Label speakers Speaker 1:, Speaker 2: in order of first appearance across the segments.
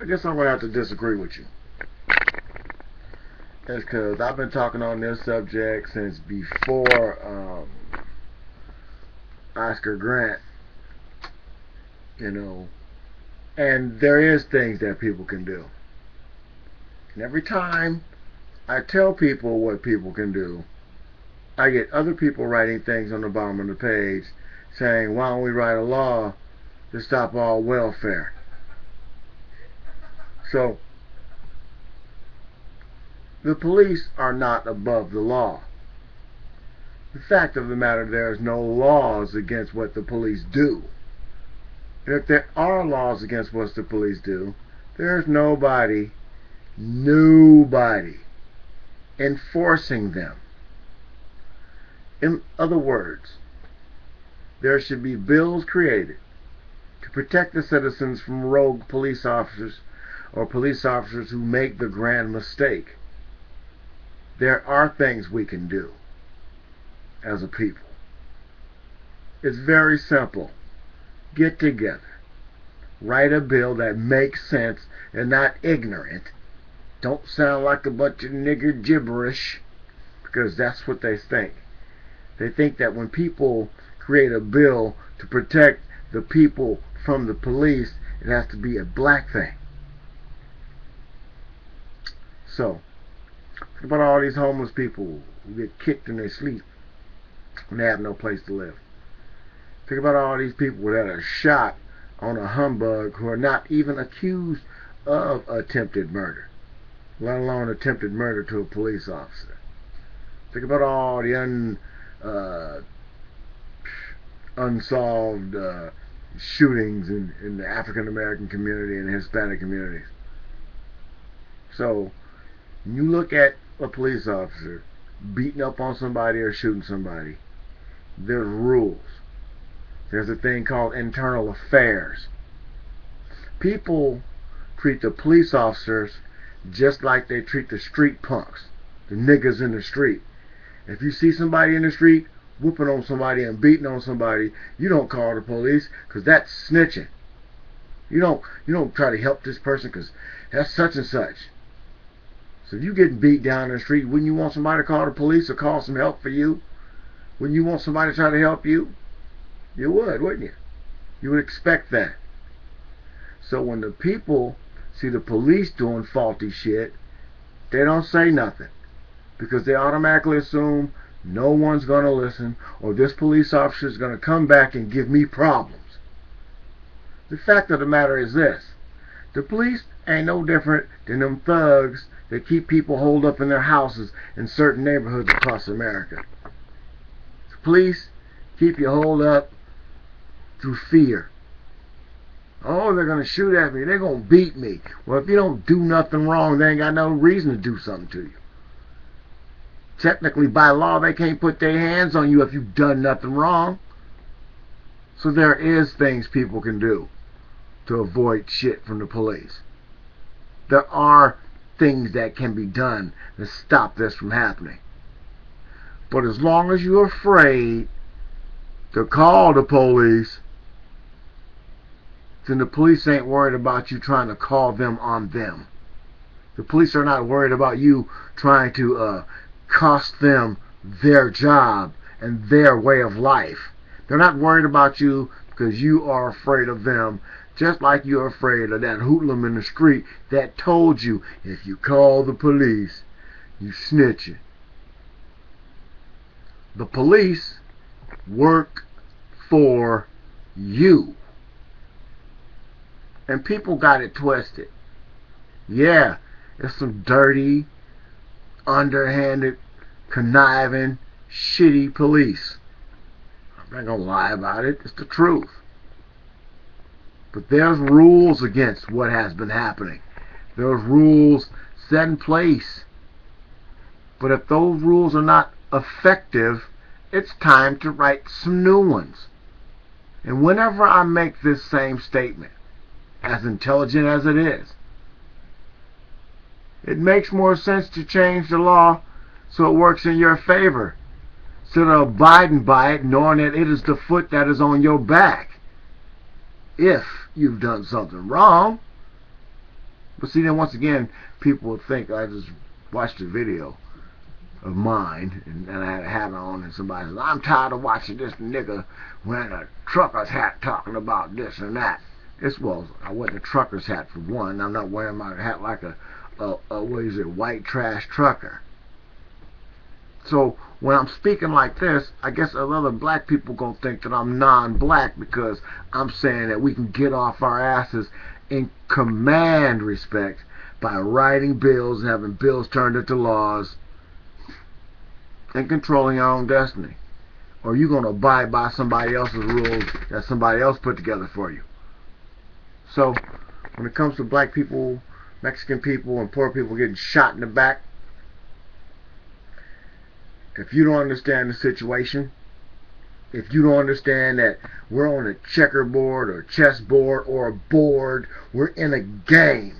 Speaker 1: I guess I'm going to have to disagree with you. That's because I've been talking on this subject since before Oscar Grant, you know, and there is things that people can do. And every time I tell people what people can do, I get other people writing things on the bottom of the page saying, why don't we write a law to stop all welfare? So, the police are not above the law. The fact of the matter, there is no laws against what the police do. And if there are laws against what the police do, there's nobody enforcing them. In other words, there should be bills created to protect the citizens from rogue police officers or police officers who make the grand mistake. There are things we can do as a people. It's very simple. Get together. Write a bill that makes sense and not ignorant. Don't sound like a bunch of nigger gibberish, because that's what they think. They think that when people create a bill to protect the people from the police, it has to be a black thing. So, think about all these homeless people who get kicked in their sleep and they have no place to live. Think about all these people that are shot on a humbug who are not even accused of attempted murder, let alone attempted murder to a police officer. Think about all the unsolved shootings in the African American community and the Hispanic communities. So, when you look at a police officer beating up on somebody or shooting somebody, there's rules. There's a thing called internal affairs. People treat the police officers just like they treat the street punks, the niggas in the street. If you see somebody in the street whooping on somebody and beating on somebody, you don't call the police, because that's snitching. You don't try to help this person because that's such and such. So if you getting beat down in the street, wouldn't you want somebody to call the police or call some help for you? Wouldn't you want somebody to try to help you? You would, wouldn't you? You would expect that. So when the people see the police doing faulty shit, they don't say nothing, because they automatically assume no one's going to listen, or this police officer is going to come back and give me problems. The fact of the matter is this: the police ain't no different than them thugs that keep people holed up in their houses in certain neighborhoods across America. The police keep you holed up through fear. Oh, they're going to shoot at me. They're going to beat me. Well, if you don't do nothing wrong, they ain't got no reason to do something to you. Technically, by law, they can't put their hands on you if you've done nothing wrong. So there is things people can do to avoid shit from the police. There are things that can be done to stop this from happening. But as long as you're afraid to call the police, then the police ain't worried about you trying to call them on them. The police are not worried about you trying to cost them their job and their way of life. They're not worried about you because you are afraid of them, just like you're afraid of that hoodlum in the street that told you if you call the police, you snitching. The police work for you. And people got it twisted. Yeah, it's some dirty, underhanded, conniving, shitty police. I'm not gonna lie about it. It's the truth. But there's rules against what has been happening. There's rules set in place. But if those rules are not effective, it's time to write some new ones. And whenever I make this same statement, as intelligent as it is, it makes more sense to change the law so it works in your favor, instead of abiding by it, knowing that it is the foot that is on your back if you've done something wrong. But see, then once again, people will think I just watched a video of mine, and I had a hat on, and somebody says, I'm tired of watching this nigga wearing a trucker's hat talking about this and that. Well, I wear the trucker's hat for one. I'm not wearing my hat like a what is it, white trash trucker. So when I'm speaking like this, I guess other black people gonna think that I'm non-black because I'm saying that we can get off our asses and command respect by writing bills and having bills turned into laws and controlling our own destiny. Or you gonna abide by somebody else's rules that somebody else put together for you. So when it comes to black people, Mexican people, and poor people getting shot in the back, if you don't understand the situation, if you don't understand that we're on a checkerboard or chessboard or a board, we're in a game.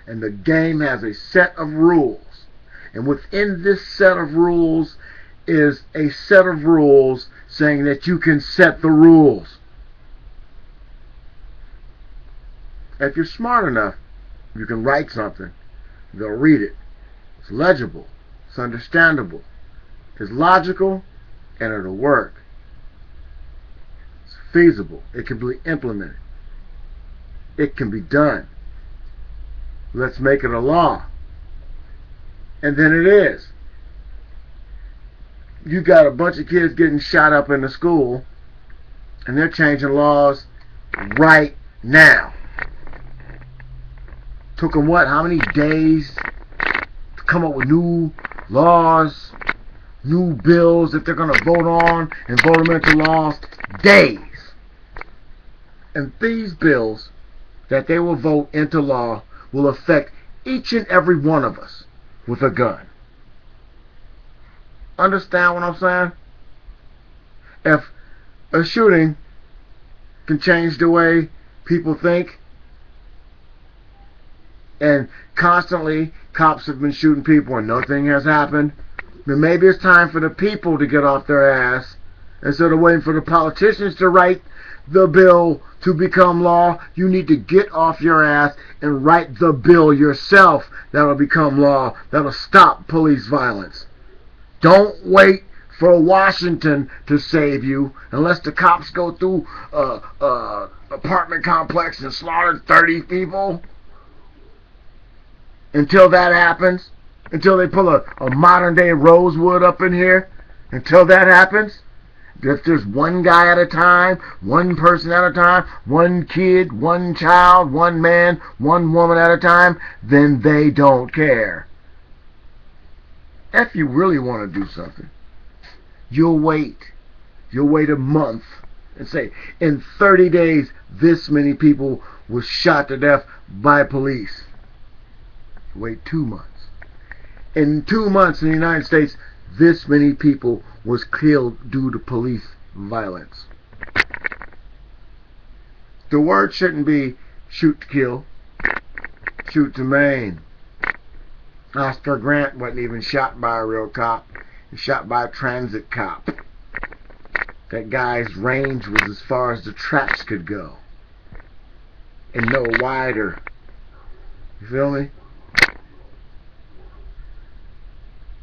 Speaker 1: And the game has a set of rules. And within this set of rules is a set of rules saying that you can set the rules. If you're smart enough, you can write something. They'll read it. It's legible. It's understandable. It's logical, and it'll work. It's feasible. It can be implemented. It can be done. Let's make it a law. And then it is. You got a bunch of kids getting shot up in the school, and they're changing laws right now. Took them what? How many days to come up with new laws, new bills that they're going to vote on and vote them into laws? Days. And these bills that they will vote into law will affect each and every one of us with a gun. Understand what I'm saying? If a shooting can change the way people think, and constantly cops have been shooting people and nothing has happened, then maybe it's time for the people to get off their ass. Instead of waiting for the politicians to write the bill to become law, you need to get off your ass and write the bill yourself that'll become law, that'll stop police violence. Don't wait for Washington to save you unless the cops go through apartment complex and slaughter 30 people. Until that happens, until they pull a modern day Rosewood up in here, until that happens, if there's one guy at a time, one person at a time, one kid, one child, one man, one woman at a time, then they don't care. If you really want to do something, you'll wait. You'll wait a month and say, in 30 days, this many people were shot to death by police. Wait 2 months. In 2 months in the United States, this many people was killed due to police violence. The word shouldn't be shoot to kill, shoot to maim. Oscar Grant wasn't even shot by a real cop. He was shot by a transit cop. That guy's range was as far as the tracks could go, and no wider. You feel me?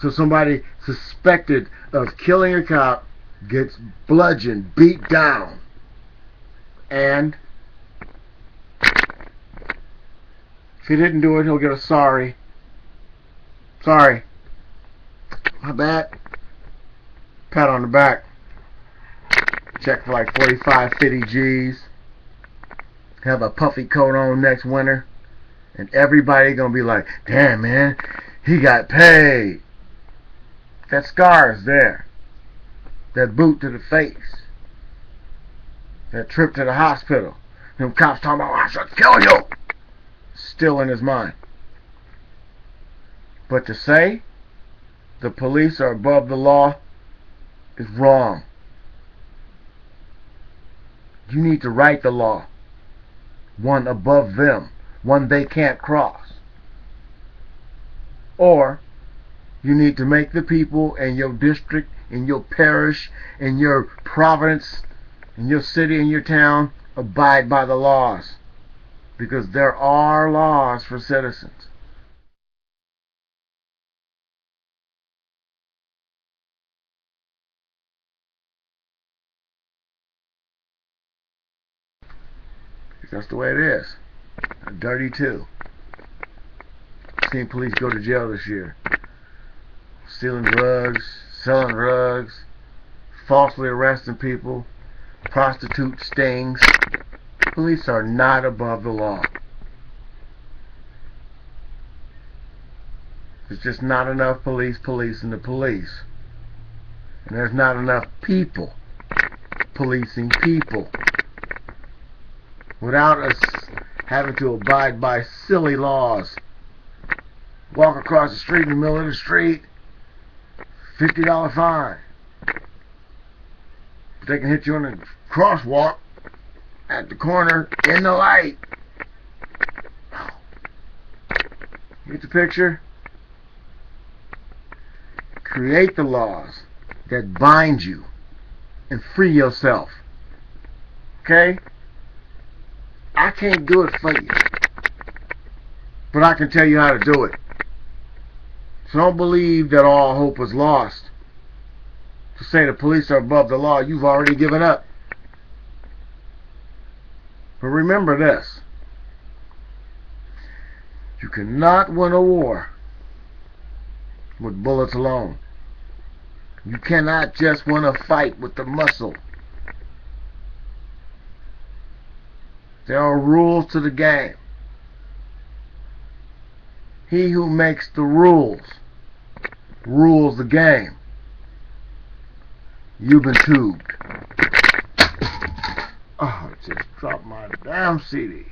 Speaker 1: So somebody suspected of killing a cop gets bludgeoned, beat down, and if he didn't do it, he'll get a sorry. Sorry. My bad. Pat on the back. Check for like 45, 50 G's. Have a puffy coat on next winter. And everybody gonna be like, damn man, he got paid. That scar is there. That boot to the face. That trip to the hospital. Them cops talking about, I should kill you. Still in his mind. But to say the police are above the law is wrong. You need to write the law. One above them. One they can't cross. Or you need to make the people in your district, in your parish, in your province, in your city, in your town, abide by the laws. because there are laws for citizens. That's the way it is. Dirty too. Seen police go to jail this year. Stealing drugs, selling drugs, falsely arresting people, prostitute stings. Police are not above the law. There's just not enough police policing the police. And there's not enough people policing people. Without us having to abide by silly laws. Walk across the street in the middle of the street, $50 fine. But they can hit you on the crosswalk at the corner in the light. Get the picture? Create the laws that bind you and free yourself. Okay? I can't do it for you, but I can tell you how to do it. So don't believe that all hope is lost. To say the police are above the law, you've already given up. But remember this: you cannot win a war with bullets alone. You cannot just win a fight with the muscle. There are rules to the game. He who makes the rules rules the game. You've been tubed. Oh, I just dropped my damn CD.